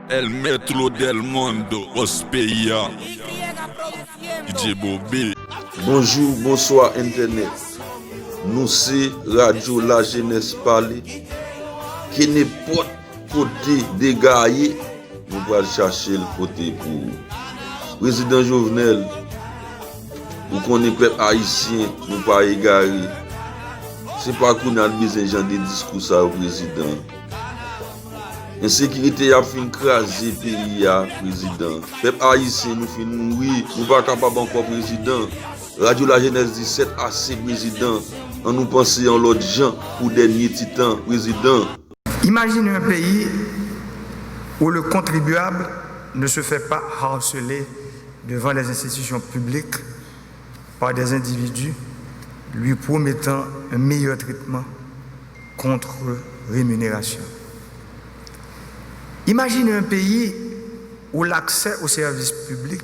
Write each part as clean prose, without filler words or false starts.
El Metro del Mundo, Ospeya, DJ Bobby. Bonjour, bonsoir Internet. Nous c'est Radio La Jeunesse Parler. Qui n'importe côté dégaillé, nous allons chercher le côté pour président Jovenel. Vous connaissez le peuple haïtien, nous pas égaré. C'est pas qu'on a besoin de discours ça au président. Insécurité a fait craser le pays, président. Peuple haïtien, nous fin mourir, nous pas capable encore président. Radio La Jeunesse 17 assez président. En nous pensant en l'autre gens pour dernier titan, président. Imaginez un pays où le contribuable ne se fait pas harceler devant les institutions publiques par des individus lui promettant un meilleur traitement contre rémunération. Imaginez un pays où l'accès aux services publics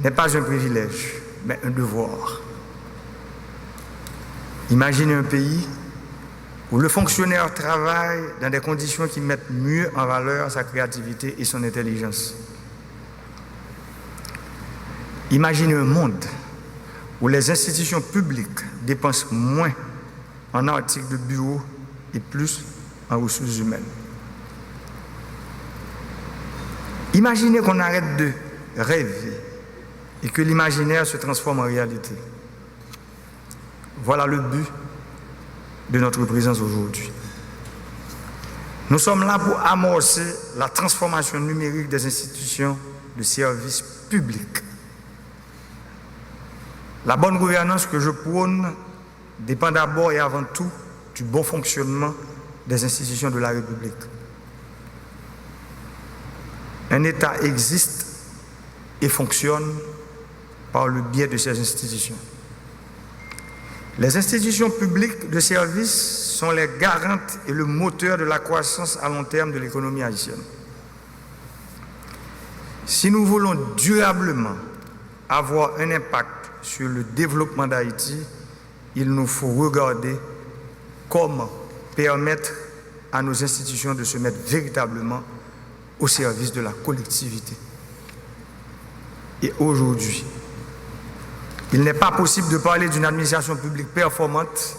n'est pas un privilège, mais un devoir. Imaginez un pays où le fonctionnaire travaille dans des conditions qui mettent mieux en valeur sa créativité et son intelligence. Imaginez un monde où les institutions publiques dépensent moins en articles de bureau et plus en ressources humaines. Imaginez qu'on arrête de rêver et que l'imaginaire se transforme en réalité. Voilà le but de notre présence aujourd'hui. Nous sommes là pour amorcer la transformation numérique des institutions de services publics. La bonne gouvernance que je prône dépend d'abord et avant tout du bon fonctionnement des institutions de la République. Un État existe et fonctionne par le biais de ses institutions. Les institutions publiques de service sont les garantes et le moteur de la croissance à long terme de l'économie haïtienne. Si nous voulons durablement avoir un impact sur le développement d'Haïti, il nous faut regarder comment permettre à nos institutions de se mettre véritablement au service de la collectivité. Et aujourd'hui, il n'est pas possible de parler d'une administration publique performante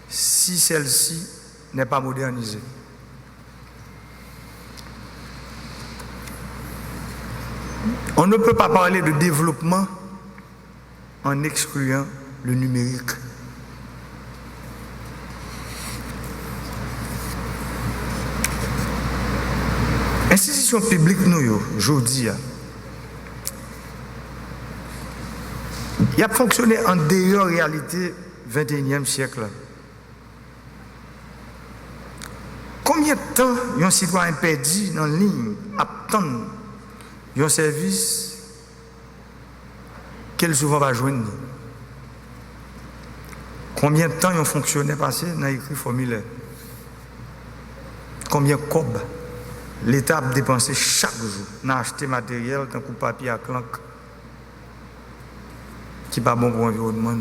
si celle-ci n'est pas modernisée. On ne peut pas parler de développement en excluant le numérique. Institution publique, nous, aujourd'hui, il a fonctionné en dehors réalité 21e siècle. Combien de temps un citoyen perdu dans la ligne attend un service qu'elle souvent va joindre? Combien de temps un fonctionnaire passé dans écrit formulaire? Combien de cob l'État a dépensé chaque jour dans acheter matériel, tant que papier à clanque qui n'est pas bon pour l'environnement.